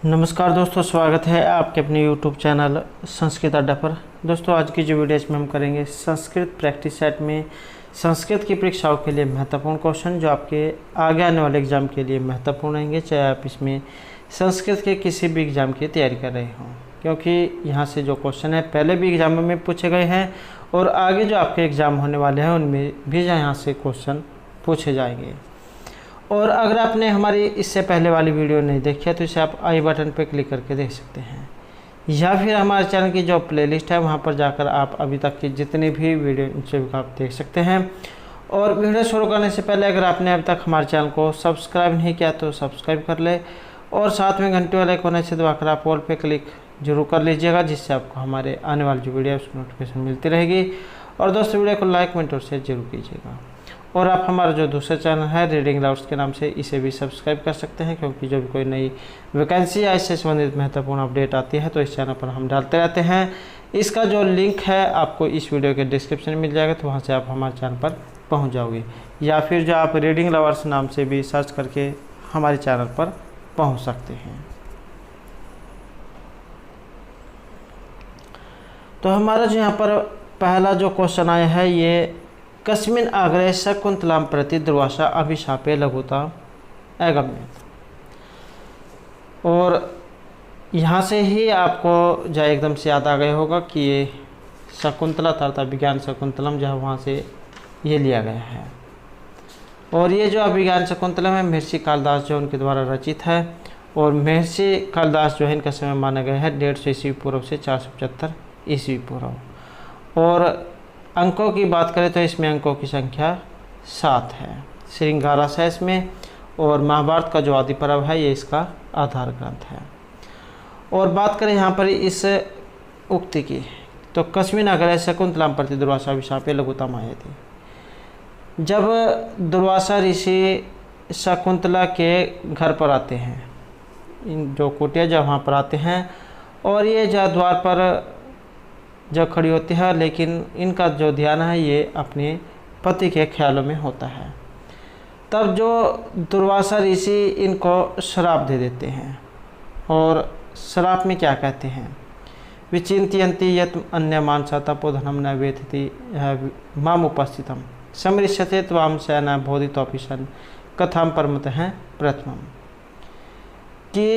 नमस्कार दोस्तों, स्वागत है आपके अपने YouTube चैनल संस्कृत अड्डा पर। दोस्तों आज की जो वीडियो इसमें हम करेंगे संस्कृत प्रैक्टिस सेट में संस्कृत की परीक्षाओं के लिए महत्वपूर्ण क्वेश्चन जो आपके आगे आने वाले एग्ज़ाम के लिए महत्वपूर्ण रहेंगे, चाहे आप इसमें संस्कृत के किसी भी एग्ज़ाम की तैयारी कर रहे हों, क्योंकि यहाँ से जो क्वेश्चन है पहले भी एग्ज़ाम में पूछे गए हैं और आगे जो आपके एग्ज़ाम होने वाले हैं उनमें भी यहाँ से क्वेश्चन पूछे जाएंगे। और अगर आपने हमारी इससे पहले वाली वीडियो नहीं देखी है तो इसे आप आई बटन पर क्लिक करके देख सकते हैं, या फिर हमारे चैनल की जो प्लेलिस्ट है वहां पर जाकर आप अभी तक की जितनी भी वीडियो आप देख सकते हैं। और वीडियो शुरू करने से पहले अगर आपने अभी तक हमारे चैनल को सब्सक्राइब नहीं किया तो सब्सक्राइब कर ले और साथ में घंटे वाले कोने से दबाकर आप ऑल पे क्लिक जरूर कर लीजिएगा, जिससे आपको हमारे आने वाली जो वीडियो है उसकी नोटिफिकेशन मिलती रहेगी। और दोस्तों वीडियो को लाइक कमेंट और शेयर जरूर कीजिएगा। और आप हमारा जो दूसरा चैनल है रीडिंग लाउड्स के नाम से इसे भी सब्सक्राइब कर सकते हैं, क्योंकि जब कोई नई वैकेंसी या इससे संबंधित महत्वपूर्ण अपडेट आती है तो इस चैनल पर हम डालते रहते हैं। इसका जो लिंक है आपको इस वीडियो के डिस्क्रिप्शन में मिल जाएगा, तो वहाँ से आप हमारे चैनल पर पहुँच जाओगे, या फिर जो आप रीडिंग लवर्स नाम से भी सर्च करके हमारे चैनल पर पहुँच सकते हैं। तो हमारा जो यहाँ पर पहला जो क्वेश्चन आया है ये कस्मिन् अग्रे शकुंतलां प्रति दुर्वासा अभिशापे लघुता अगम्यत। और यहाँ से ही आपको जो एकदम से याद आ गया होगा कि ये शकुंतला था विज्ञान शकुंतलम, जो वहाँ से ये लिया गया है। और ये जो अभिज्ञान शकुंतलम है महर्षि कालिदास जो उनके द्वारा रचित है, और महर्षि कालिदास जो है इनका समय माना गया है 150 ईस्वी पूर्व से 475 ईस्वी पूर्व। और अंकों की बात करें तो इसमें अंकों की संख्या 7 है। श्रृंगारस है इसमें, और महाभारत का जो आदि पर्व है ये इसका आधार ग्रंथ है। और बात करें यहाँ पर इस उक्ति की तो कस्मिन् अग्रे शकुंतलां प्रति दुर्वासा अभिशापे लघुता मायते। जब दुर्वासा ऋषि शकुंतला के घर पर आते हैं, इन जो कुटिया जब वहाँ पर आते हैं, और ये जो द्वार पर जब खड़ी होती है, लेकिन इनका जो ध्यान है ये अपने पति के ख्यालों में होता है। तब जो दुर्वासा ऋषि इनको श्राप दे देते हैं, और श्राप में क्या कहते हैं, विचिंतयन्ति यत् अन्यमान स तपोधनम न वेत्ति माम उपस्थितम समृश्यते त्वाम शयना बोधितोऽपि सन् कथाम परमतः प्रथमम। कि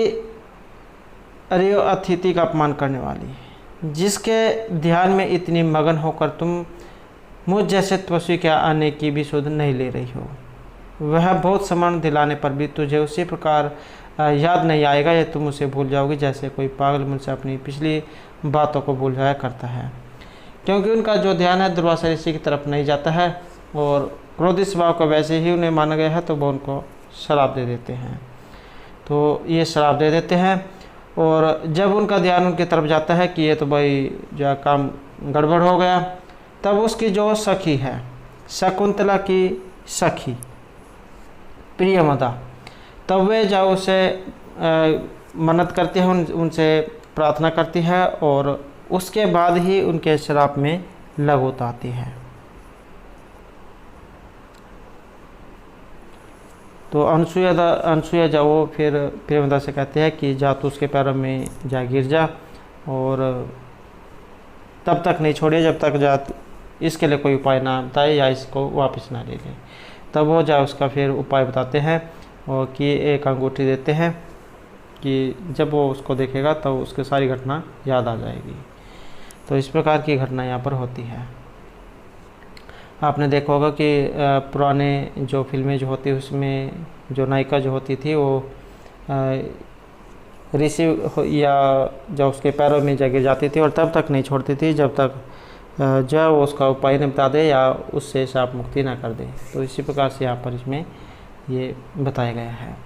अरे अतिथि का अपमान करने वाली, जिसके ध्यान में इतनी मगन होकर तुम मुझ जैसे तपस्वी के आने की भी सुध नहीं ले रही हो, वह बहुत सम्मान दिलाने पर भी तुझे उसी प्रकार याद नहीं आएगा, या तुम उसे भूल जाओगी जैसे कोई पागल मुझसे अपनी पिछली बातों को भूल जाया करता है। क्योंकि उनका जो ध्यान है दुर्वासा ऋषि की तरफ नहीं जाता है, और क्रोधित स्वभाव को वैसे ही उन्हें माना गया है, तो वो उनको शराब दे देते हैं। तो ये शराब दे देते हैं, और जब उनका ध्यान उनकी तरफ जाता है कि ये तो भाई जो काम गड़बड़ हो गया, तब उसकी जो सखी है शकुंतला की सखी प्रियमदा, तब वे जब उसे मन्नत करती है, उनसे प्रार्थना करती है, और उसके बाद ही उनके श्राप में लघुता आती है। तो अनसुया जब वो फिर प्रेमदा से कहते हैं कि जा तो उसके पैरों में जा गिर जा, और तब तक नहीं छोड़िए जब तक जा इसके लिए कोई उपाय ना बताए या इसको वापस ना ले ले। तब वो जा उसका फिर उपाय बताते हैं, और कि एक अंगूठी देते हैं कि जब वो उसको देखेगा तो उसकी सारी घटना याद आ जाएगी। तो इस प्रकार की घटना यहाँ पर होती है। आपने देखा होगा कि पुराने जो फिल्में जो होती उसमें जो नायिका जो होती थी वो ऋषि या जब उसके पैरों में जगह जाती थी, और तब तक नहीं छोड़ती थी जब तक जो वो उसका उपाय न बता दे या उससे शाप मुक्ति ना कर दे। तो इसी प्रकार से यहाँ पर इसमें ये बताया गया है।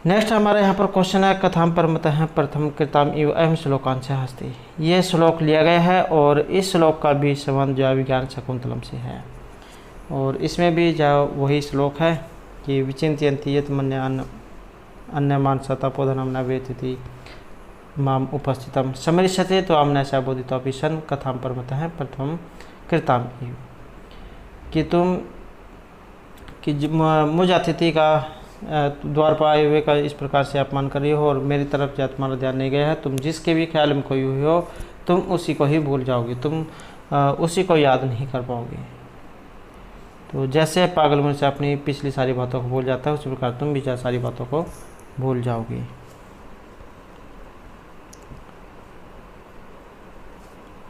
नेक्स्ट हमारे यहाँ पर क्वेश्चन है कथाम परमतः प्रथम कृताम इव अहम श्लोकांश हस्ति। ये श्लोक लिया गया है, और इस श्लोक का भी संबंध जो विज्ञान शकुंतलम से है, और इसमें भी जो वही श्लोक है कि विचिंतयन्ति यत् अन्यमान स तपोधनम न वेत्ति माम उपस्थितम समृश्यते त्वाम न स बोधितोऽपि सन् कथाम परमतः प्रथम कृताम इव। कि तुम कि मुझ अतिथि का द्वार पर आए हुए का इस प्रकार से अपमान कर रही हो और मेरी तरफ जब तुम्हारा ध्यान नहीं गया है, तुम जिसके भी ख्याल में खोई हुई हो तुम उसी को ही भूल जाओगे, तुम उसी को याद नहीं कर पाओगे। तो जैसे पागल मनुष्य अपनी पिछली सारी बातों को भूल जाता है, उसी प्रकार तुम भी सारी बातों को भूल जाओगे।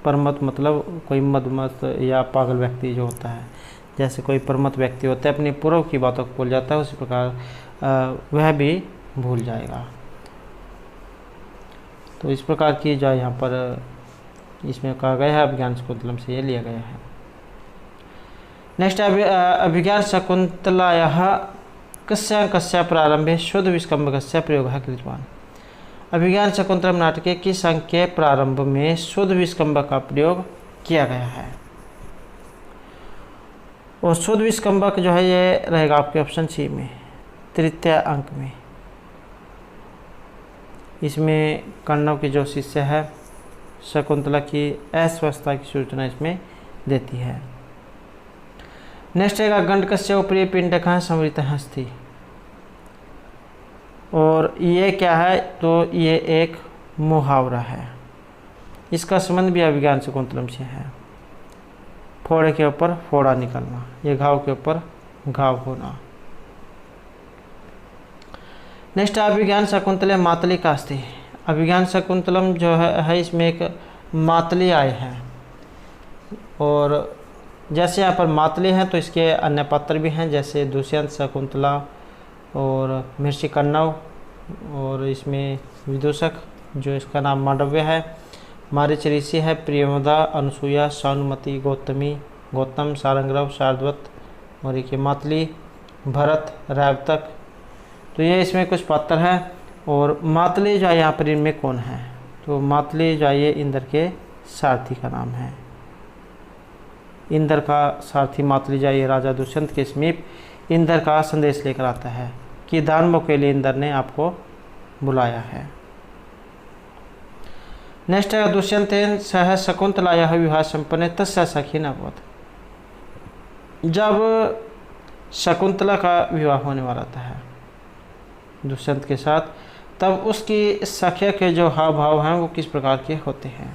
परमत मतलब कोई मदमस्त या पागल व्यक्ति जो होता है, जैसे कोई परमत व्यक्ति होता है अपनी पूर्व की बातों को भूल जाता है, उसी प्रकार वह भी भूल जाएगा। तो इस प्रकार की जो यहाँ पर इसमें कहा गया है अभिज्ञान शकुंतलम से ये लिया गया है। नेक्स्ट अभिज्ञान शकुंतलायाः कस्य प्रारंभे शुद्ध विस्कम्भकस्य प्रयोगः कृतवान्। अभिज्ञान शकुंतलम नाटक के किस अंक के प्रारंभ में शुद्ध विस्कम्भक का प्रयोग किया गया है? और शुद्ध विस्कम्भक जो है ये रहेगा आपके ऑप्शन सी में, तृतीय अंक में। इसमें कण्व के जो शिष्य है शकुंतला की अस्वस्थता की सूचना इसमें देती है। नेक्स्ट रहेगा गंडकस्य ऊपरी पिंडकः संवृतः अस्ति। और ये क्या है? तो ये एक मुहावरा है, इसका संबंध भी अभिज्ञान शकुंतलम से है। फोड़े के ऊपर फोड़ा निकलना, ये घाव के ऊपर घाव होना। नेक्स्ट अभिज्ञान शकुंतले मातली का अस्ति। अभिज्ञान शकुंतलम जो है इसमें एक मातली आए हैं, और जैसे यहाँ पर मातली हैं तो इसके अन्य पात्र भी हैं, जैसे दुष्यंत, शकुंतला और महर्षि कण्व, और इसमें विदूषक जो इसका नाम मांडव्य है, मारीच ऋषि है, प्रियमदा, अनुसुईया, सानुमति, गौतमी, गौतम, सारंगरव, शार्दवत, और एक मातली, भरत, रावतक। तो ये इसमें कुछ पात्र हैं। और मातली जो है यहाँ पर इनमें कौन है? तो मातली जो है ये इंद्र के सारथी का नाम है। इंद्र का सारथी मातली जो है ये राजा दुष्यंत के समीप इंद्र का संदेश लेकर आता है कि दानवों के लिए इंद्र ने आपको बुलाया है। नेक्स्ट है दुष्यंतेन सह शकुंतलायाः विवाह संपन्ने तस्य सखीन अभवत्। जब शकुंतला का विवाह होने वाला था दुष्यंत के साथ, तब उसकी सखिया के जो हाव भाव हैं वो किस प्रकार के होते हैं,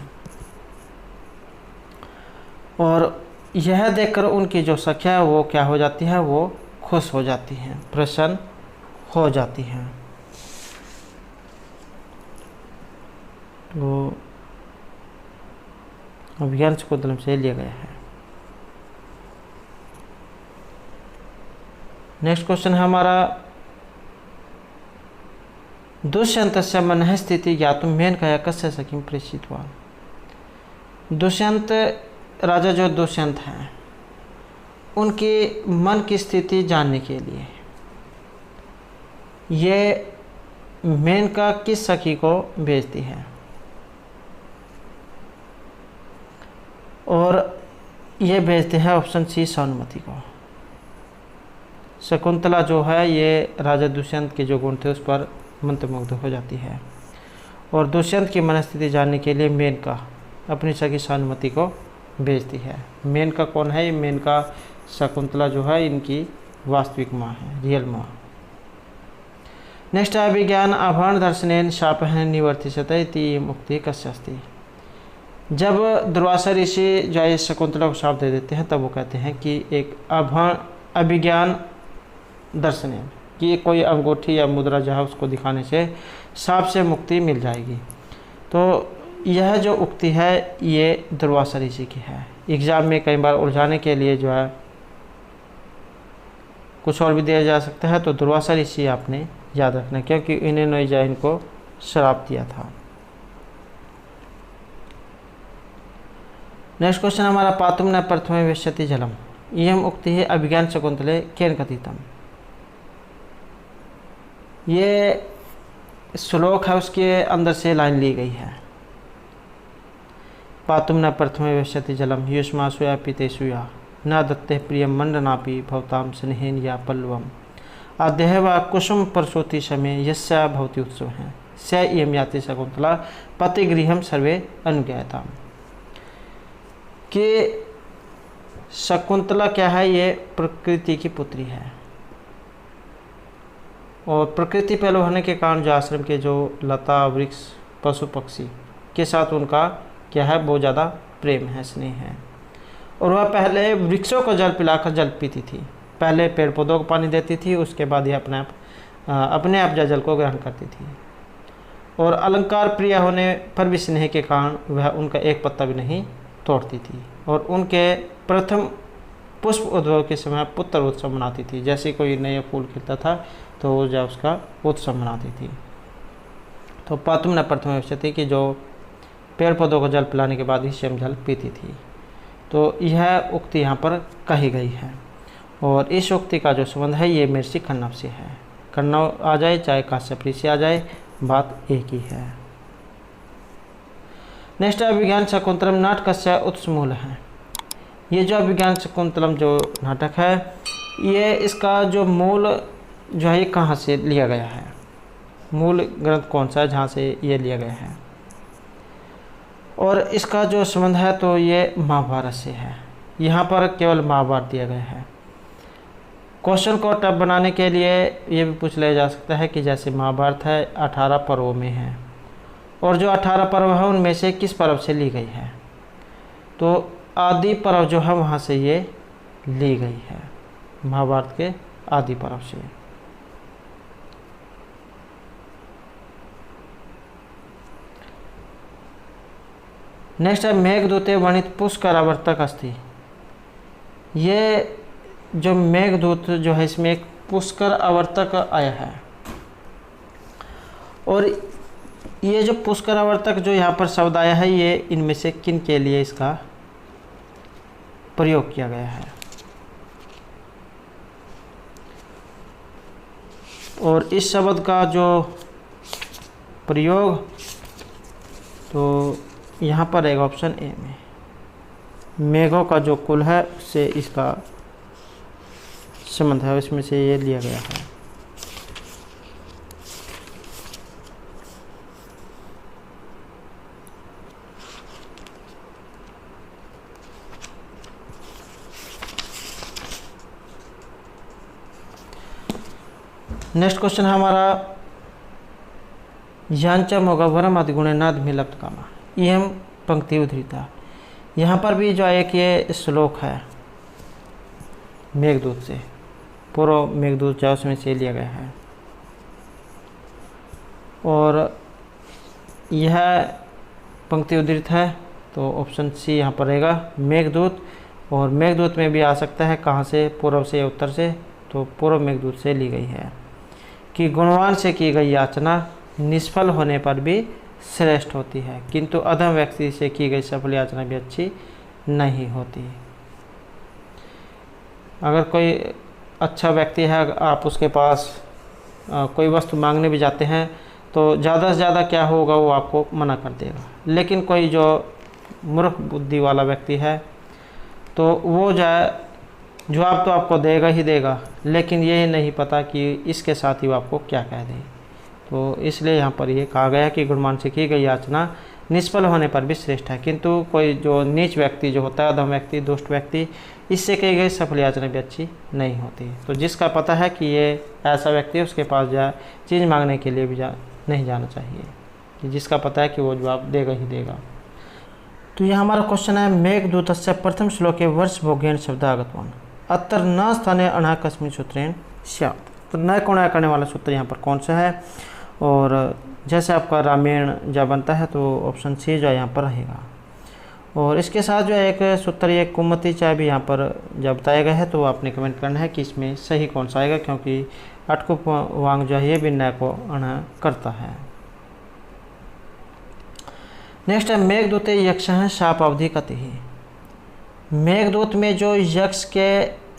और यह देखकर उनकी जो सखिया है वो क्या हो जाती है? वो खुश हो जाती हैं, प्रसन्न हो जाती हैं। वो अभिज्ञान शकुंतलम से लिया गया है। नेक्स्ट क्वेश्चन है हमारा, दुष्यंतस्य मनः स्थिति ज्ञातुं मेनकया कस्य सखीं प्रेषितवान्। दुष्यंत राजा जो दुष्यंत हैं उनके मन की स्थिति जानने के लिए ये मेनका किस सखी को भेजती है? और ये भेजते हैं ऑप्शन सी सानुमति को। शकुंतला जो है ये राजा दुष्यंत के जो गुण थे उस पर मंत्रमुग्ध हो जाती है, और दुष्यंत की मनस्थिति जानने के लिए मेनका अपनी सखी सानुमति को भेजती है। मेनका कौन है? मेनका शकुंतला जो है इनकी वास्तविक माँ है, रियल माँ। नेक्स्ट अभिज्ञान आभरण दर्शनेन शापः निवर्तिष्यते इति मुक्ति कस्य अस्ति। जब दुर्वासा ऋषि जो है शकुंतला को शाप दे देते हैं तब वो कहते हैं कि एक अभिज्ञान दर्शन कि कोई अंगूठी या मुद्रा जो है उसको दिखाने से शाप से मुक्ति मिल जाएगी। तो यह जो उक्ति है ये दुर्वासा ऋषि की है। एग्ज़ाम में कई बार उलझाने के लिए जो है कुछ और भी दिया जा सकता है, तो दुर्वासा ऋषि आपने याद रखना, क्योंकि इन्होंने जो इनको श्राप दिया था। नेक्स्ट क्वेश्चन हमारा, पातुम न प्रथमे वेश्यति जलम। इयम उक्ति है अभिज्ञान शकुंतले केन कथितम। ये श्लोक है उसके अंदर से लाइन ली गई है। पातुम न प्रथमे वेश्यति जलम युष्मासुया पीतेषुया न दत्ते प्रियम मंडनापि भवताम स्नेहेन या पल्लवम आदेह व कुसुम परशोति समय यस्या भवति उत्सव है स इयम याति शकुंतला पतिगृहम सर्वे अनुज्ञाताम। कि शकुंतला क्या है? ये प्रकृति की पुत्री है, और प्रकृति पहलू होने के कारण जो आश्रम के जो लता वृक्ष पशु पक्षी के साथ उनका क्या है, बहुत ज़्यादा प्रेम है, स्नेह है। और वह पहले वृक्षों को जल पिलाकर जल पीती थी, पहले पेड़ पौधों को पानी देती थी, उसके बाद ये अपने आप जल को ग्रहण करती थी। और अलंकार प्रिय होने पर भी स्नेह के कारण वह उनका एक पत्ता भी नहीं तोड़ती थी। और उनके प्रथम पुष्प उद्भव के समय पुत्र उत्सव मनाती थी, जैसे कोई नया फूल खिलता था तो वो जब उसका उत्सव मनाती थी। तो पातुम न प्रथम विशति कि जो पेड़ पौधों को जल पिलाने के बाद ही स्वयं जल पीती थी। तो यह उक्ति यहाँ पर कही गई है। और इस उक्ति का जो संबंध है ये महर्षि कण्व से है। कण्व आ जाए चाहे काश्यप ऋषि आ जाए, बात एक ही है। नेक्स्ट अभिज्ञान शकुंतलम नाटक से उत्स मूल है। ये जो अभिज्ञान शकुंतलम जो नाटक है, ये इसका जो मूल जो है ये कहाँ से लिया गया है, मूल ग्रंथ कौन सा है जहाँ से ये लिया गया है। और इसका जो संबंध है तो ये महाभारत से है। यहाँ पर केवल महाभारत दिया गया है। क्वेश्चन को टफ बनाने के लिए ये भी पूछ लिया जा सकता है कि जैसे महाभारत है 18 पर्वों में है, और जो 18 पर्व है उनमें से किस पर्व से ली गई है। तो आदि पर्व जो है वहाँ से ये ली गई है, महाभारत के आदि पर्व से। नेक्स्ट है मेघदूते वर्णित पुष्कर आवर्तक अस्ति। ये जो मेघदूत जो है इसमें एक पुष्कर आवर्तक आया है। और ये जो पुष्कर आवर्तक जो यहाँ पर शब्द आया है ये इनमें से किन के लिए इसका प्रयोग किया गया है। और इस शब्द का जो प्रयोग तो यहाँ पर एक ऑप्शन ए में मेघों का जो कुल है उससे इसका संबंध है, इसमें से ये लिया गया है। नेक्स्ट क्वेश्चन है हमारा यांचा मोगवरम अधिगुणनाद मिलप्त कामा, यह पंक्ति उद्धृता। यहाँ पर भी जो एक ये श्लोक है मेघदूत से, पूर्व मेघदूत जो उसमें से लिया गया है। और यह पंक्ति उद्धृत है तो ऑप्शन सी यहाँ पर रहेगा मेघदूत। और मेघदूत में भी आ सकता है कहाँ से, पूर्व से या उत्तर से, तो पूर्व मेघदूत से ली गई है कि गुणवान से की गई याचना निष्फल होने पर भी श्रेष्ठ होती है, किंतु अधम व्यक्ति से की गई सफल याचना भी अच्छी नहीं होती। अगर कोई अच्छा व्यक्ति है, आप उसके पास कोई वस्तु मांगने भी जाते हैं तो ज़्यादा से ज़्यादा क्या होगा, वो आपको मना कर देगा। लेकिन कोई जो मूर्ख बुद्धि वाला व्यक्ति है तो वो जवाब तो आपको देगा ही देगा, लेकिन ये नहीं पता कि इसके साथ ही वो आपको क्या कह दे। तो इसलिए यहाँ पर ये कहा गया कि गुणवान से की गई याचना निष्फल होने पर भी श्रेष्ठ है, किंतु कोई जो नीच व्यक्ति जो होता है, अधम व्यक्ति, दुष्ट व्यक्ति, इससे की गई सफल याचना भी अच्छी नहीं होती। तो जिसका पता है कि ये ऐसा व्यक्ति है, उसके पास चीज़ मांगने के लिए भी नहीं जाना चाहिए, कि जिसका पता है कि वो जवाब देगा ही देगा। तो यह हमारा क्वेश्चन है मेघदूतस्य प्रथम श्लोके वर्ष भोगेन शब्दागतवान अत्र न स्थाने अणा कस्मिन सूत्रेण स्यात्। तो न कोणा करने वाला सूत्र यहाँ पर कौन सा है। और जैसे आपका रामायण जब बनता है तो ऑप्शन सी जो है यहाँ पर रहेगा। और इसके साथ जो है एक सूत्र ये कुमति चाय भी यहाँ पर जब बताया गया है तो आपने कमेंट करना है कि इसमें सही कौन सा आएगा, क्योंकि अटकुप वांग जो है ये भी न को अणा करता है। नेक्स्ट है मेघदूते यक्ष हैं शाप अवधि कति ही। मेघदूत में जो यक्ष के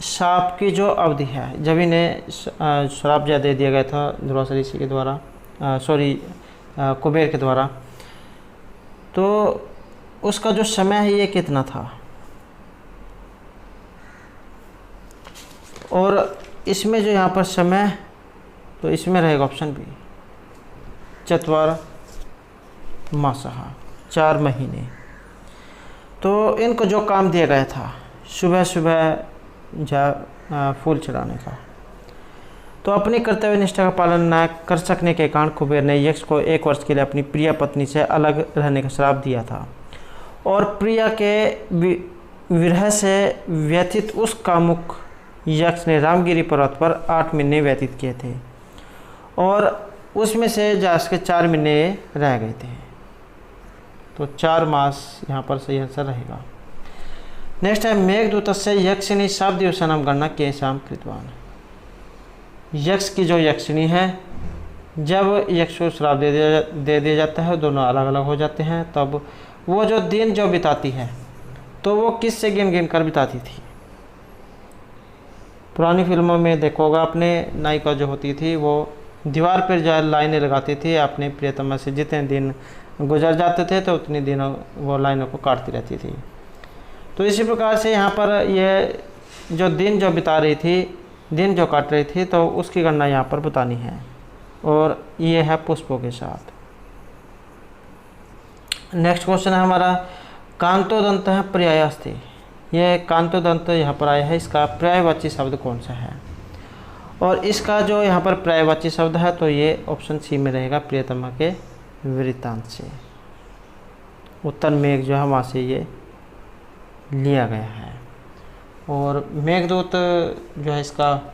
शाप की जो अवधि है, जब इन्हें श्राप दे दिया गया था दुर्वासा ऋषि के द्वारा, कुबेर के द्वारा, तो उसका जो समय है ये कितना था। और इसमें जो यहाँ पर समय, तो इसमें रहेगा ऑप्शन बी चत्वार मासः, 4 महीने। तो इनको जो काम दिया गया था सुबह सुबह फूल चढ़ाने का, तो अपनी कर्तव्य निष्ठा का पालन न कर सकने के कारण कुबेर ने यक्ष को 1 वर्ष के लिए अपनी प्रिय पत्नी से अलग रहने का श्राप दिया था और प्रिया के विरह से व्यथित उस कामुक यक्ष ने रामगिरी पर्वत पर 8 महीने व्यतीत किए थे और उसमें से जास के 4 महीने रह गए थे। तो 4 मास यहाँ पर सही आंसर रहेगा। नेक्स्ट है मेघदूतस्य यक्षिणी शाप दिवसानाम गणना केशाम कृतवान। यक्ष की जो यक्षिणी है, जब यक्ष को श्राप दे दिया जाता है, दोनों अलग अलग हो जाते हैं, तब वो जो दिन जो बिताती है तो वो किस से गिन गिन कर बिताती थी। पुरानी फिल्मों में देखोगा आपने, नायिका जो होती थी वो दीवार पर जो लाइनें लगाती थी अपने प्रियतमा से, जितने दिन गुजर जाते थे तो उतने दिनों वो लाइनों को काटती रहती थी। तो इसी प्रकार से यहाँ पर ये जो दिन जो बिता रही थी, दिन जो काट रही थी, तो उसकी गणना यहाँ पर बतानी है और ये है पुष्पों के साथ। नेक्स्ट क्वेश्चन है हमारा कांतोदंत है पर्यायास्ति। ये कांतोदंत यहाँ पर आया है, इसका पर्यायवाची शब्द कौन सा है? और इसका जो यहाँ पर पर्यायवाची शब्द है तो ये ऑप्शन सी में रहेगा, प्रियतमा के वृत्तांत से। उत्तर मेघ जो है वहाँ से ये लिया गया है। और मेघदूत जो है इसका,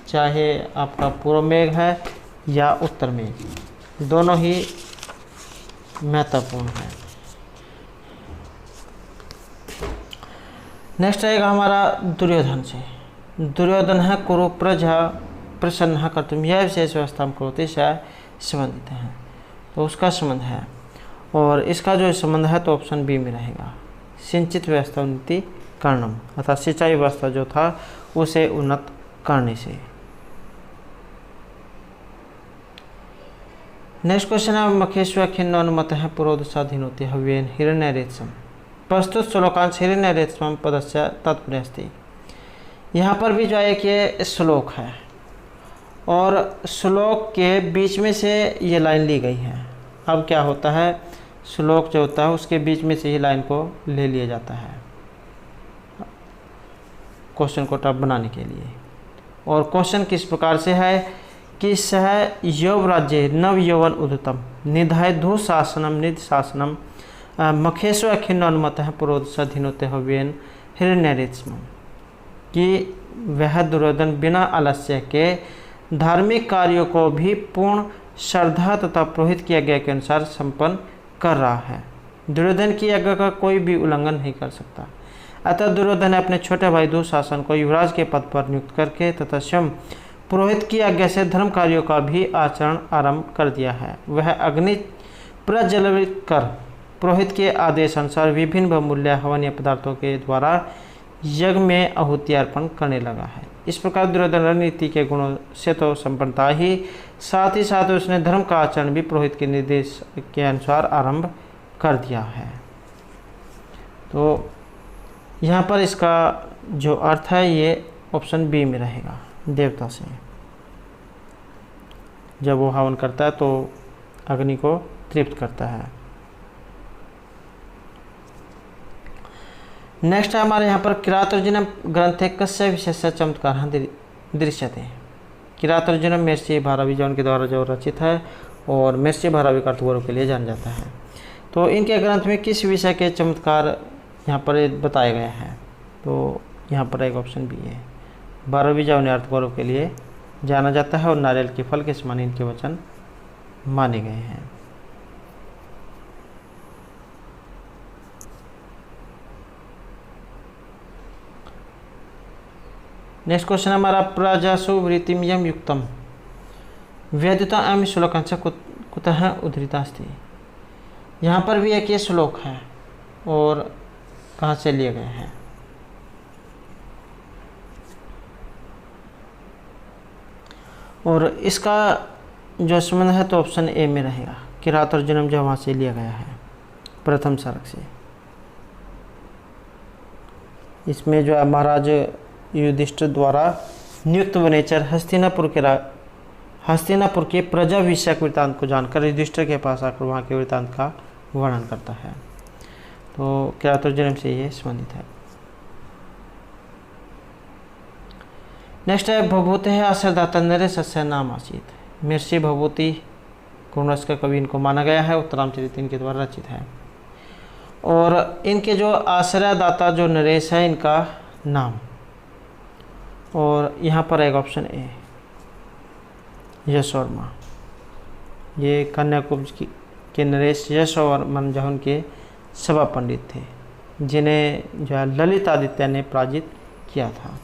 चाहे आपका पूर्व मेघ है या उत्तर मेघ, दोनों ही महत्वपूर्ण है। नेक्स्ट आएगा हमारा दुर्योधन से। दुर्योधन है कुरु प्रजा प्रसन्न कर्तुम, यह विशेष व्यवस्था में करोति से संबंधित है, तो उसका संबंध है। और इसका जो संबंध है तो ऑप्शन बी में रहेगा, सिंचित व्यवस्था उन्नति कारणम, अर्थात सिंचाई व्यवस्था जो था उसे उन्नत करने से। नेक्स्ट क्वेश्चन है मखेश्वर खिन्नोन्मत है पुरोदशाधीन होती हव्येन हिरण्यरेत्सम। प्रस्तुत श्लोकांश हिरण्यरेत्सम पदस्य तात्पर्य अस्ति। यहाँ पर भी जो है एक ये श्लोक है और श्लोक के बीच में से ये लाइन ली गई है। अब क्या होता है, श्लोक जो होता है उसके बीच में से ही लाइन को ले लिया जाता है क्वेश्चन को टफ बनाने के लिए। और क्वेश्चन किस प्रकार से है कि सह यौवराज्य नव यौवन उद्धतम निधाय दुःशासनम निधशासनम मखेश्वर खिन्नोन्मत है पुरोदशाधीनोते हव्येन हिरण्यरेत्सम, कि वह दुर्योधन बिना आलस्य के धार्मिक कार्यों को भी पूर्ण श्रद्धा तथा पुरोहित की आज्ञा के अनुसार संपन्न कर रहा है। दुर्योधन की आज्ञा का कोई भी उल्लंघन नहीं कर सकता। अतः दुर्योधन ने अपने छोटे भाई दुःशासन को युवराज के पद पर नियुक्त करके तथा स्वयं पुरोहित की आज्ञा से धर्म कार्यों का भी आचरण आरंभ कर दिया है। वह अग्नि प्रज्वलित कर पुरोहित के आदेश अनुसार विभिन्न बहुमूल्य हवनीय पदार्थों के द्वारा यज्ञ में आहुति अर्पण करने लगा है। इस प्रकार दुर्योधन रणनीति के गुणों से तो संपन्नता ही, साथ ही साथ उसने धर्म का आचरण भी पुरोहित के निर्देश के अनुसार आरंभ कर दिया है। तो यहाँ पर इसका जो अर्थ है ये ऑप्शन बी में रहेगा, देवता से। जब वो हवन करता है तो अग्नि को तृप्त करता है। नेक्स्ट है हमारे यहाँ पर किरातार्जुनीयम ग्रंथे कस्य विशेष चमत्कार दृश्यते। किरातार्जुनीयम महर्षि भारद्वाज के द्वारा जो रचित है और महर्षि भारद्वाज का अर्थगौरव के लिए जाना जाता है। तो इनके ग्रंथ में किस विषय के चमत्कार यहाँ पर बताए गए हैं? तो यहाँ पर एक ऑप्शन भी है, भारद्वाज उन्हें अर्थगौरव के लिए जाना जाता है और नारियल के फल के समान इनके वचन माने गए हैं। नेक्स्ट क्वेश्चन हमारा प्रजासु वृत्तिम यम युक्तम वेदिता एम श्लोकांश कुतः उद्धृतास्ति। यहाँ पर भी एक ये श्लोक है और कहाँ से लिए गए हैं? और इसका जो संबंध है तो ऑप्शन ए में रहेगा, किरातार्जुनीयम जो वहाँ से लिया गया है प्रथम सर्ग से। इसमें जो है महाराज युधिष्ठिर द्वारा नियुक्त वनेचर हस्तिनापुर के प्रजा विषयक वृत्तांत को जानकर युधिष्ठिर के पास आकर वहाँ के वृत्तांत का वर्णन करता है। तो किरातार्जुनीयम से ये संबंधित है। नेक्स्ट है भभूति है आश्रयदाता नरे सस्य नाम आसित। महर्षि भभूति कुरनस का कवि इनको माना गया है, उत्तरामचरित इनके द्वारा रचित है। और इनके जो आश्रयदाता जो नरेश है इनका नाम, और यहाँ पर एक ऑप्शन ए यशोवर्मा। ये कन्याकुब्ज के नरेश यशोवर्मन जो उनके सभा पंडित थे, जिन्हें जो है ललित आदित्य ने पराजित किया था।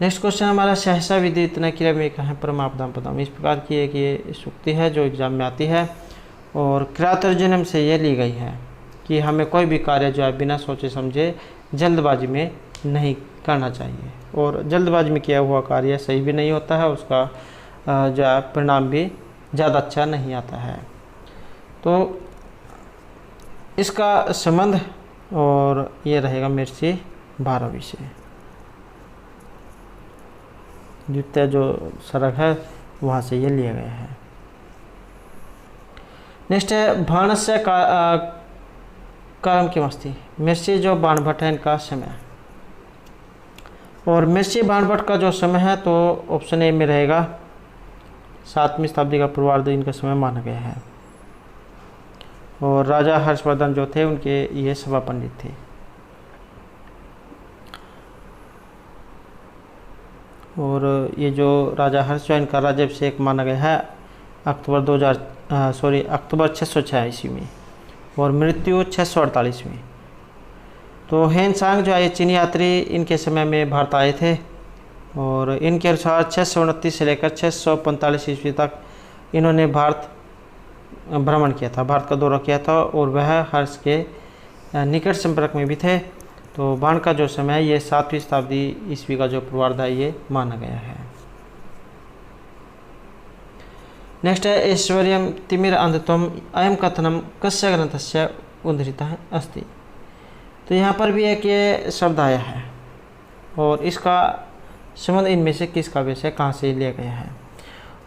नेक्स्ट क्वेश्चन हमारा सहसा विधि इतना क्रिया में कहें परमापदाम पदम। इस प्रकार की एक ये सूक्ति है जो एग्जाम में आती है, और क्रियातर्जनम से ये ली गई है कि हमें कोई भी कार्य जो है बिना सोचे समझे जल्दबाजी में नहीं करना चाहिए, और जल्दबाजी में किया हुआ कार्य सही भी नहीं होता है, उसका जो है परिणाम भी ज़्यादा अच्छा नहीं आता है। तो इसका संबंध और ये रहेगा महर्षि भारवी से। द्वितीय जो सरक है वहाँ से ये लिया गया है। नेक्स्ट है बाणस्य कालम की मस्ती। महर्षि जो बाणभट्ट है इनका समय, और महर्षि बाणभट्ट का जो समय है तो ऑप्शन ए में रहेगा 7वीं शताब्दी का पूर्वार्ध इनका समय माना गया है। और राजा हर्षवर्धन जो थे उनके ये सभा पंडित थे। और ये जो राजा हर्ष जो इनका राज्याभिषेक माना गया है अक्टूबर 606 ईस्वी में, और मृत्यु 648 में। तो हेनसांग जो है चीनी यात्री इनके समय में भारत आए थे, और इनके अनुसार 629 से लेकर 645 ईस्वी तक इन्होंने भारत भ्रमण किया था, भारत का दौरा किया था, और वह हर्ष के निकट संपर्क में भी थे। तो बाण का जो समय है ये 7वीं शताब्दी ईस्वी का जो पूर्वार्ध है ये माना गया है। नेक्स्ट है ऐश्वर्यम तिमिर अंधत्वम अयम कथनम कस्य ग्रंथस्य उद्धृतः अस्ति। तो यहाँ पर भी एक ये शब्द आया है, और इसका संबंध इनमें से किस काव्य से कहाँ से लिया गया है,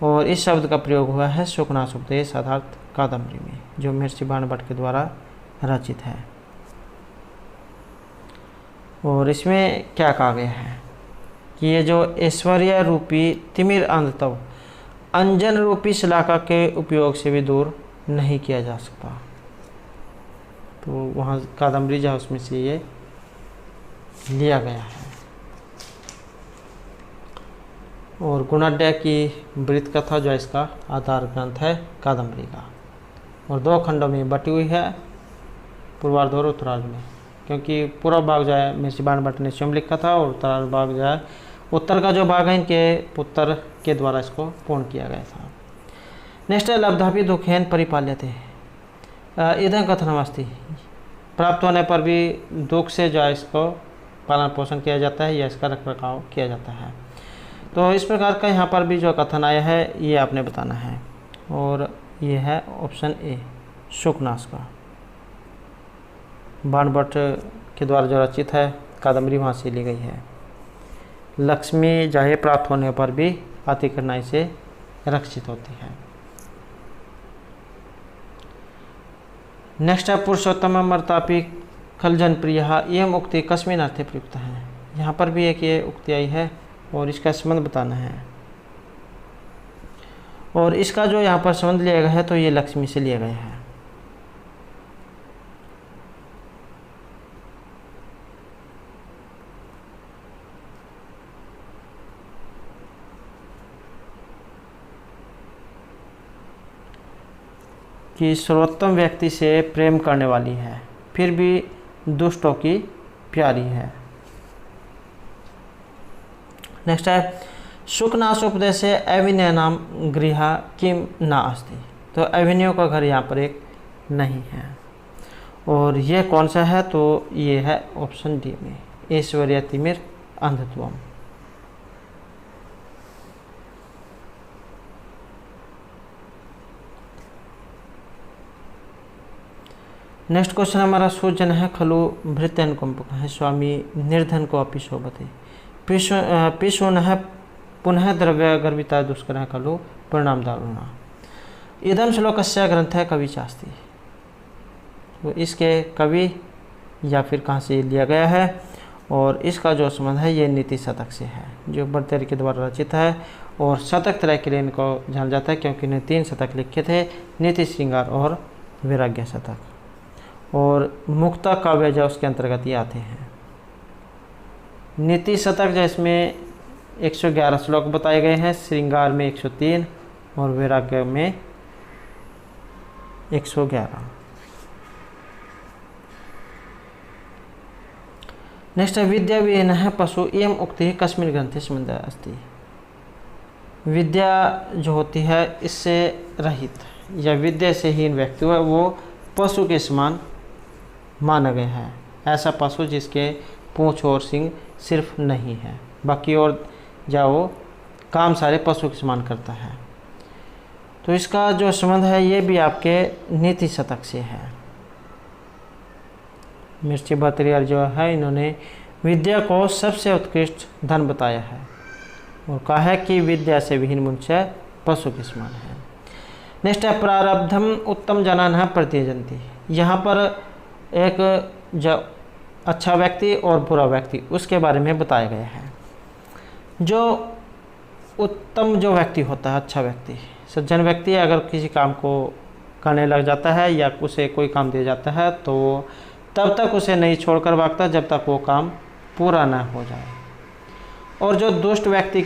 और इस शब्द का प्रयोग हुआ है शुकनासुपदेश आधारित कादम्बरी में, जो महर्षि बाणभट्ट के द्वारा रचित है। और इसमें क्या कहा गया है कि ये जो ऐश्वर्य रूपी तिमिर अंधत्व अंजन रूपी शलाका के उपयोग से भी दूर नहीं किया जा सकता। तो वहाँ कादम्बरी जो उसमें से ये लिया गया है। और गुणाढ्य की वृत्त कथा जो इसका आधार ग्रंथ है कादम्बरी का, और 2 खंडों में बटी हुई है, पूर्वार्ध और उत्तरार्ध में, क्योंकि पूर्व भाग जो है महर्षि बाणभट्ट ने स्वयं लिखा था, और उत्तरार्ध भाग जो है उत्तर का जो भाग है इनके पुत्र के द्वारा इसको पूर्ण किया गया था। नेक्स्ट है लब्धापि दुखेन परिपाल्य थे इधम कथनमस्ति। प्राप्त होने पर भी दुख से जो है इसको पालन पोषण किया जाता है या इसका रख रखाव किया जाता है। तो इस प्रकार का यहाँ पर भी जो कथन आया है ये आपने बताना है, और ये है ऑप्शन ए शुकनास का। बाणभट्ट के द्वारा जो रचित है कादम्बरी वहाँ से ली गई है। लक्ष्मी चाहे प्राप्त होने पर भी अति कठिनाई से रक्षित होती है। नेक्स्ट है पुरुषोत्तम अमरतापी खल जनप्रिय एवं उक्ति कस्मिन अर्थे प्रयुक्त है। यहाँ पर भी एक ये उक्ति आई है, और इसका संबंध बताना है, और इसका जो यहाँ पर संबंध लिया गया है तो ये लक्ष्मी से लिया गया है। कि सर्वोत्तम व्यक्ति से प्रेम करने वाली है, फिर भी दुष्टों की प्यारी है। नेक्स्ट है शुकनासोपदेश अभिनय नाम गृह किम ना अस्ति। तो अभिनयों का घर यहाँ पर एक नहीं है, और यह कौन सा है तो ये है ऑप्शन डी में ऐश्वर्य तिमिर अंधत्वम। नेक्स्ट क्वेश्चन हमारा सूजन है खलु भृत्यन कुंभक है स्वामी निर्धन को अपि शोभते पिशुन है पुनः द्रव्य गर्भिता दुष्कर है खलु परिणाम दारुणा। इदम श्लोकस्य ग्रंथ है कवि चास्ती। तो इसके कवि या फिर कहाँ से लिया गया है, और इसका जो संबंध है ये नीति शतक से है, जो भर्तृहरि के द्वारा रचित है। और शतक त्रय के लिए इनको जाना जाता है क्योंकि इन्हें 3 शतक लिखे थे, नीति श्रृंगार और वैराग्य शतक। और मुक्ता काव्य जो उसके अंतर्गत ये आते हैं। नीति शतक जिसमें 111 श्लोक बताए गए हैं, श्रृंगार में 103 और वैराग्य में 111। नेक्स्ट है विद्या विहीन पशु एवं उक्ति कस्मिन् ग्रंथे संबंध अस्ति। विद्या जो होती है इससे रहित या विद्या से हीन व्यक्ति है वो पशु के समान माना गया है। ऐसा पशु जिसके पूंछ और सिंग सिर्फ नहीं है, बाकी और जाओ काम सारे पशु के समान करता है। तो इसका जो संबंध है ये भी आपके नीति शतक से है। मिर्ची भर्तृहरि जो है इन्होंने विद्या को सबसे उत्कृष्ट धन बताया है और कहा है कि विद्या से विहीन मनुष्य पशु के समान है। नेक्स्ट है प्रारब्धम उत्तम जनान प्रतियजंती। यहाँ पर एक जो अच्छा व्यक्ति और बुरा व्यक्ति उसके बारे में बताया गया है। जो उत्तम जो व्यक्ति होता है, अच्छा व्यक्ति, सज्जन व्यक्ति, अगर किसी काम को करने लग जाता है या उसे कोई काम दिया जाता है तो तब तक उसे नहीं छोड़कर भागता जब तक वो काम पूरा ना हो जाए। और जो दुष्ट व्यक्ति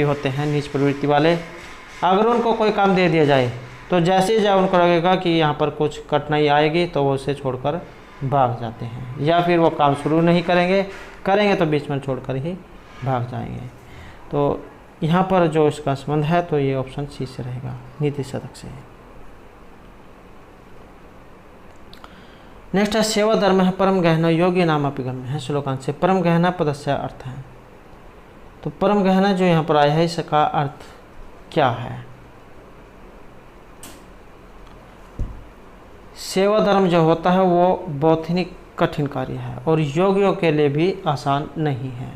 होते हैं, नीच प्रवृत्ति वाले, अगर उनको कोई काम दे दिया जाए तो जैसे ही उनको लगेगा कि यहाँ पर कुछ कठिनाई आएगी तो वो उसे छोड़कर भाग जाते हैं, या फिर वो काम शुरू नहीं करेंगे तो बीच में छोड़कर ही भाग जाएंगे। तो यहाँ पर जो इसका संबंध है तो ये ऑप्शन सी से रहेगा, नीति शतक से। नेक्स्ट है सेवा धर्म है परम गहना योगी नाम अपिगम्य है। श्लोकांश से परम गहना पदस्य अर्थ है। तो परम गहना जो यहाँ पर आया है इसका अर्थ क्या है? सेवा धर्म जो होता है वो बहुत ही कठिन कार्य है और योगियों के लिए भी आसान नहीं है।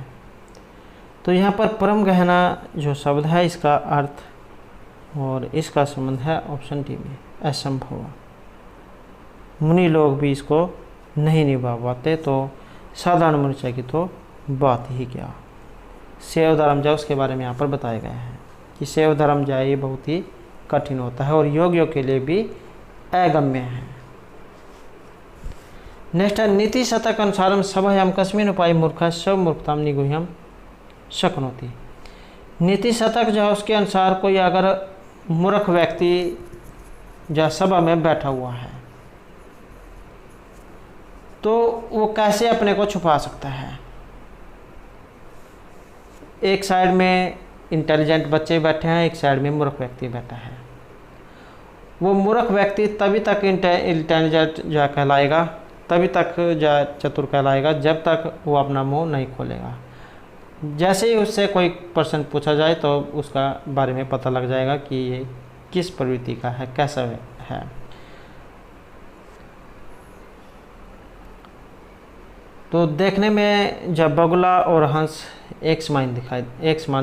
तो यहाँ पर परम गहना जो शब्द है इसका अर्थ और इसका संबंध है ऑप्शन डी में, असंभव। मुनि लोग भी इसको नहीं निभा पाते तो साधारण मनुष्य की तो बात ही क्या। सेव धर्म जो उसके बारे में यहाँ पर बताया गया है कि सेव धर्म जो है ये बहुत ही कठिन होता है और योगियों के लिए भी अगम्य है। नेक्स्ट है नीति शतक अनुसारम सभयाम कस्मिन् उपाय मूर्ख सब मूर्खताम निगुह्यम शक्नोति। नीति शतक जो है उसके अनुसार कोई अगर मूर्ख व्यक्ति जो सभा में बैठा हुआ है तो वो कैसे अपने को छुपा सकता है। एक साइड में इंटेलिजेंट बच्चे बैठे हैं, एक साइड में मूर्ख व्यक्ति बैठा है। वो मूर्ख व्यक्ति तभी तक इंटेलिजेंट जो कहलाएगा, तभी तक जो चतुर कहलाएगा जब तक वो अपना मुंह नहीं खोलेगा। जैसे ही उससे कोई प्रश्न पूछा जाए तो उसका बारे में पता लग जाएगा कि ये किस प्रवृत्ति का है, कैसा है। तो देखने में जब बगुला और हंस एक समान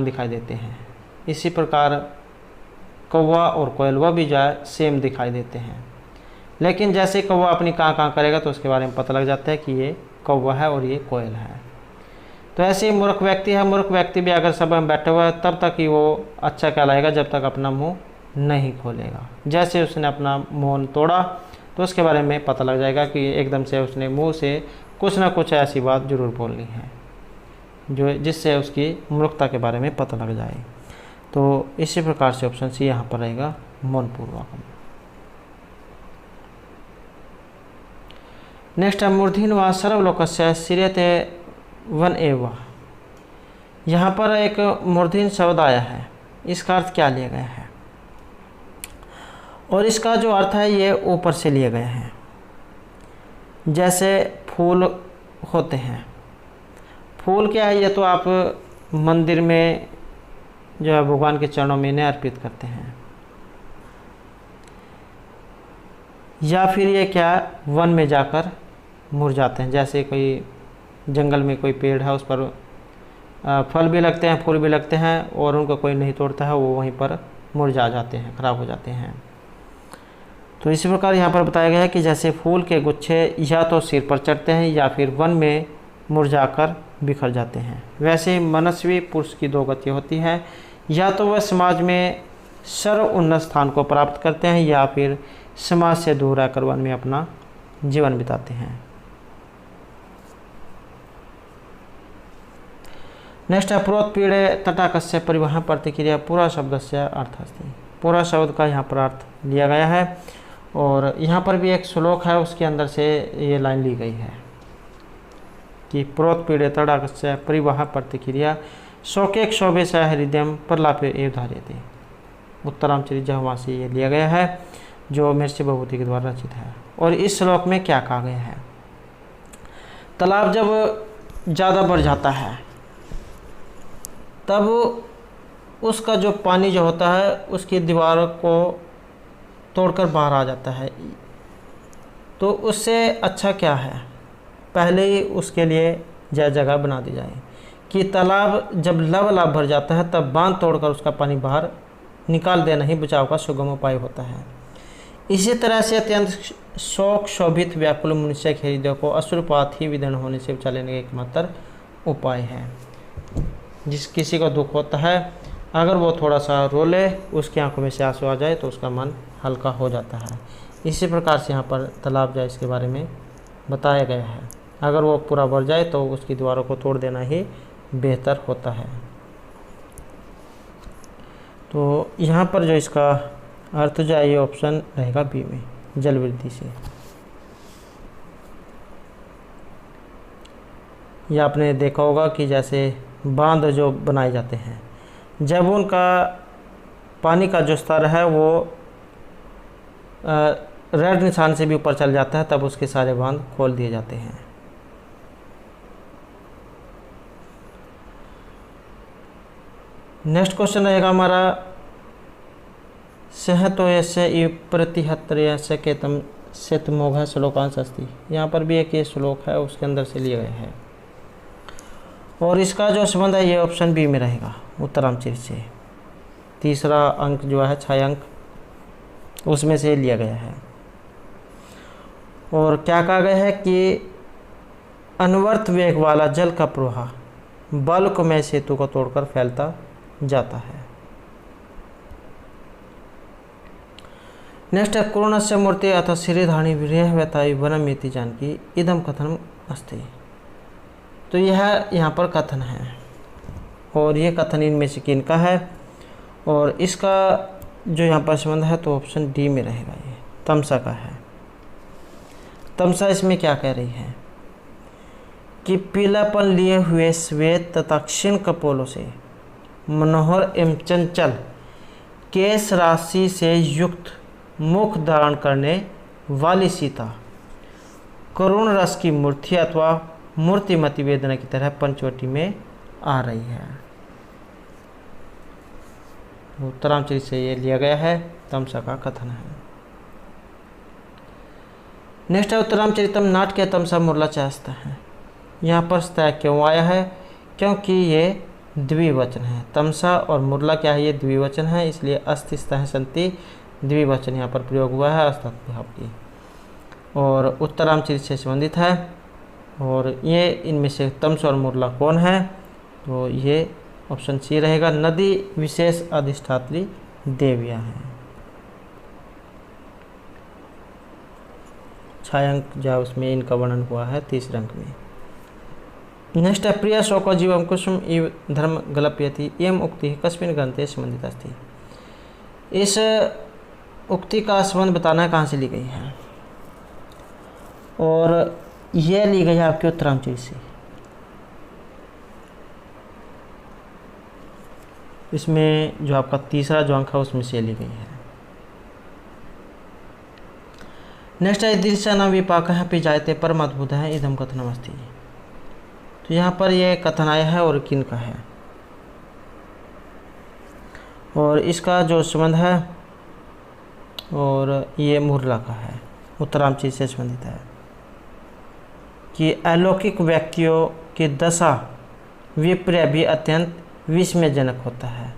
दिखाई देते हैं, इसी प्रकार कौवा और कोयलवा भी जो है सेम दिखाई देते हैं। लेकिन जैसे कौवा अपनी कहाँ करेगा तो उसके बारे में पता लग जाता है कि ये कौवा है और ये कोयल है। तो ऐसे ही मूर्ख व्यक्ति है, मूर्ख व्यक्ति भी अगर सभा में बैठा हुआ है तब तक ही वो अच्छा कहलाएगा जब तक अपना मुंह नहीं खोलेगा। जैसे उसने अपना मौन तोड़ा तो उसके बारे में पता लग जाएगा कि एकदम से उसने मुंह से कुछ ना कुछ ऐसी बात जरूर बोलनी है जो जिससे उसकी मूर्खता के बारे में पता लग जाए। तो इसी प्रकार से ऑप्शन सी यहाँ पर रहेगा, मौनपूर्वक। नेक्स्ट है मूर्धीन व सर्वलोकस्य श्रीयते वन एव। यहाँ पर एक मूर्धीन शब्द आया है, इसका अर्थ क्या लिया गया है? और इसका जो अर्थ है ये ऊपर से लिए गए हैं। जैसे फूल होते हैं, फूल क्या है, ये तो आप मंदिर में जो है भगवान के चरणों में इन्हें अर्पित करते हैं, या फिर ये क्या वन में जाकर मुरझाते हैं। जैसे कोई जंगल में कोई पेड़ है, उस पर फल भी लगते हैं, फूल भी लगते हैं और उनको कोई नहीं तोड़ता है, वो वहीं पर मुरझा जाते हैं, खराब हो जाते हैं। तो इसी प्रकार यहाँ पर बताया गया है कि जैसे फूल के गुच्छे या तो सिर पर चढ़ते हैं या फिर वन में मुरझाकर बिखर जाते हैं। वैसे ही मनस्वी पुरुष की दो गति होती है, या तो वह समाज में सर्वोन्नत स्थान को प्राप्त करते हैं या फिर समाज से दूर रहकर वन में अपना जीवन बिताते हैं। नेक्स्ट है प्रोत्पीड़े तटाकस्य परिवहन प्रतिक्रिया पूरा शब्दस्य अर्थास्ति। पूरा शब्द का यहाँ पर अर्थ लिया गया है और यहाँ पर भी एक श्लोक है, उसके अंदर से ये लाइन ली गई है कि प्रोत्पीड़े तटाकस्य परिवहन प्रतिक्रिया शोके क्षोभे स हृदयम प्रलापे एव धार्यते। उत्तरामचरित वहाँ से ये लिया गया है जो महर्षि भभूति के द्वारा रचित है। और इस श्लोक में क्या कहा गया है, तालाब जब ज़्यादा बढ़ जाता है तब उसका जो पानी जो होता है उसकी दीवारों को तोड़कर बाहर आ जाता है। तो उससे अच्छा क्या है, पहले ही उसके लिए जगह बना दी जाए कि तालाब जब लबालब भर जाता है तब बांध तोड़कर उसका पानी बाहर निकाल देना ही बचाव का सुगम उपाय होता है। इसी तरह से अत्यंत शोक शोभित व्याकुल मनुष्य के हृदय को अश्रुपात ही विदीर्ण होने से बचा लेने का एकमात्र उपाय है। जिस किसी को दुख होता है अगर वो थोड़ा सा रो ले, उसकी आंखों में से आंसू आ जाए तो उसका मन हल्का हो जाता है। इसी प्रकार से यहाँ पर तालाब जाए इसके बारे में बताया गया है। अगर वो पूरा भर जाए तो उसकी दीवारों को तोड़ देना ही बेहतर होता है। तो यहाँ पर जो इसका अर्थ जो है ये ऑप्शन रहेगा बी में, जल वृद्धि से। ये आपने देखा होगा कि जैसे बांध जो बनाए जाते हैं, जब उनका पानी का जो स्तर है वो रेड निशान से भी ऊपर चल जाता है तब उसके सारे बांध खोल दिए जाते हैं। नेक्स्ट क्वेश्चन रहेगा हमारा सहतोयस्य प्रतिहत्तरस्य केतम शतमोघ श्लोकांश अस्ति। यहाँ पर भी एक ये श्लोक है, उसके अंदर से लिया गया है और इसका जो संबंध है ये ऑप्शन बी में रहेगा, उत्तरामचरित से। तीसरा अंक जो है 6 अंक उसमें से लिया गया है। और क्या कहा गया है कि अनवर्त वेग वाला जल का प्रवाह बल्क में सेतु को तोड़कर फैलता जाता है। नेक्स्ट है कुरुणस्य मूर्ति अथ श्रीधाणी विरह व्यताई वनमेति जानकी इदम कथनम अस्ति। तो यह यहाँ पर कथन है और ये कथन इनमें से किनका है और इसका जो यहाँ पर संबंध है तो ऑप्शन डी में रहेगा, ये तमसा का है। तमसा इसमें क्या कह रही है कि पीलापन लिए हुए श्वेत तथा क्षीण कपोलों से मनोहर एवं चंचल केश राशि से युक्त मुख धारण करने वाली सीता करुण रस की मूर्ति अथवा मूर्तिमती वेदना की तरह पंचवटी में आ रही है। उत्तरामचरित से ये लिया गया है, तमसा का कथन है। नेक्स्ट है उत्तरामचरितम नाट्य तमसा मुरला चाहता है। यहाँ पर स्तः क्यों आया है, क्योंकि ये द्विवचन है। तमसा और मुरला क्या है, ये द्विवचन है, इसलिए अस्ति स्तः संति द्विवचन यहाँ पर प्रयोग हुआ है अस्तत्भाव की। और उत्तरामचरित से संबंधित है और ये इनमें से तमसा और मुरला कौन है, तो ये ऑप्शन सी रहेगा, नदी विशेष अधिष्ठात्री देवियाँ हैं। 6 अंक जो उसमें इनका वर्णन हुआ है 30 अंक में। नेक्स्ट है प्रिय शोको जीवम कुसुम इव धर्म गलप्यति एवं उक्ति कस्मिन् ग्रंथे संबंधित अस्ति। इस उक्ति का संबंध बताना है कहाँ से ली गई है, और यह ली गई है आपके उत्तरामचरित से। इसमें जो आपका तीसरा जो अंक है उसमें से ली गई है। नेक्स्ट है दृश्यानाम विपाक है पे जायते परम अद्भुत है इदम कथनमस्ति। तो यहाँ पर यह कथन आया है और किन का है, और इसका जो संबंध है और ये मुरला का है, उत्तरामचरित से संबंधित है कि अलौकिक व्यक्तियों की दशा विपर्य भी अत्यंत विस्मयजनक होता है।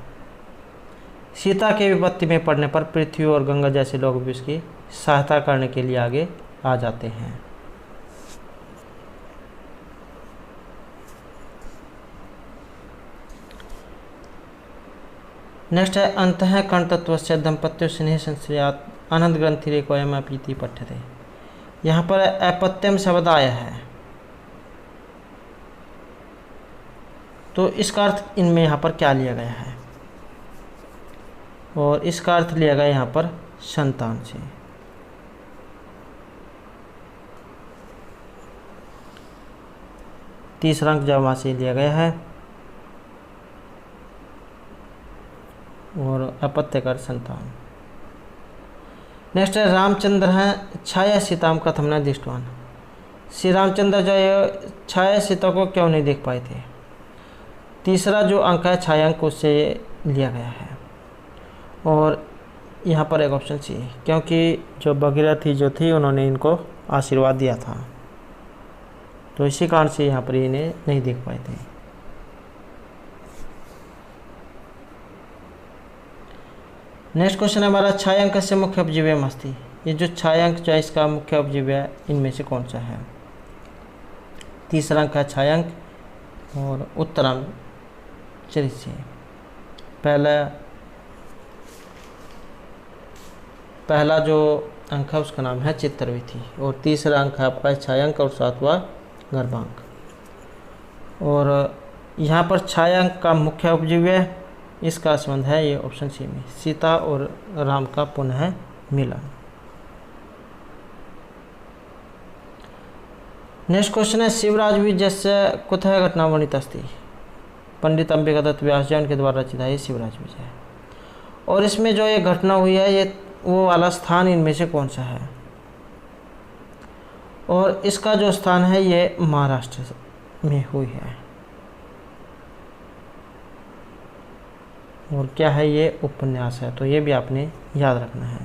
सीता के विपत्ति में पड़ने पर पृथ्वी और गंगा जैसे लोग भी उसकी सहायता करने के लिए आगे आ जाते हैं। नेक्स्ट है अंतःकरणतत्त्वस्य दंपत्यो स्नेह संश्रयात् आनंद ग्रंथिरेको अयमपीति पठ्यते। यहाँ पर अपत्यम शब्द आया है, तो इसका अर्थ इनमें यहाँ पर क्या लिया गया है, और इसका अर्थ लिया गया यहाँ पर संतान से। तीसरा अंक जब वहाँ से लिया गया है, और अपत्य कर संतान। नेक्स्ट है रामचंद्र है छाया सीताम कथम न दृष्टवान। श्री रामचंद्र जो है छाया सीता को क्यों नहीं देख पाए थे। तीसरा जो अंक है छाया अंक, उससे लिया गया है, और यहाँ पर एक ऑप्शन सी, क्योंकि जो भगीरथी जो थी उन्होंने इनको आशीर्वाद दिया था, तो इसी कारण से यहाँ पर इन्हें नहीं देख पाए थे। नेक्स्ट क्वेश्चन है हमारा छायांक से मुख्य उपजीव्यम अस्ति। ये जो छायांक जो है इसका मुख्य उपजीव्य इनमें से कौन सा है। तीसरा अंक है छायांक, और उत्तरांक चरित्र। पहला जो अंक है उसका नाम है चित्रविथि, और तीसरा अंक है आपका छायांक, और सातवां गर्भांक। और यहाँ पर छायांक का मुख्य उपजीव्य इसका संबंध है ये ऑप्शन सी में, सीता और राम का पुनः मिलन। नेक्स्ट क्वेश्चन है शिवराज विजय कुतः घटना वर्णित अस्ति। पंडित अंबिका दत्त व्यास जी उनके द्वारा रचित है ये शिवराज विजय, और इसमें जो ये घटना हुई है ये वो वाला स्थान इनमें से कौन सा है, और इसका जो स्थान है ये महाराष्ट्र में हुई है, और क्या है ये उपन्यास है, तो ये भी आपने याद रखना है।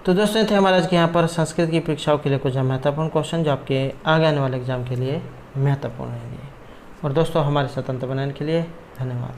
तो दोस्तों थे हमारे आज के यहाँ पर संस्कृत की परीक्षाओं के लिए कुछ महत्वपूर्ण क्वेश्चन जो आपके आगे आने वाले एग्जाम के लिए महत्वपूर्ण रहेंगे। और दोस्तों हमारे साथ अंत बनाने के लिए धन्यवाद।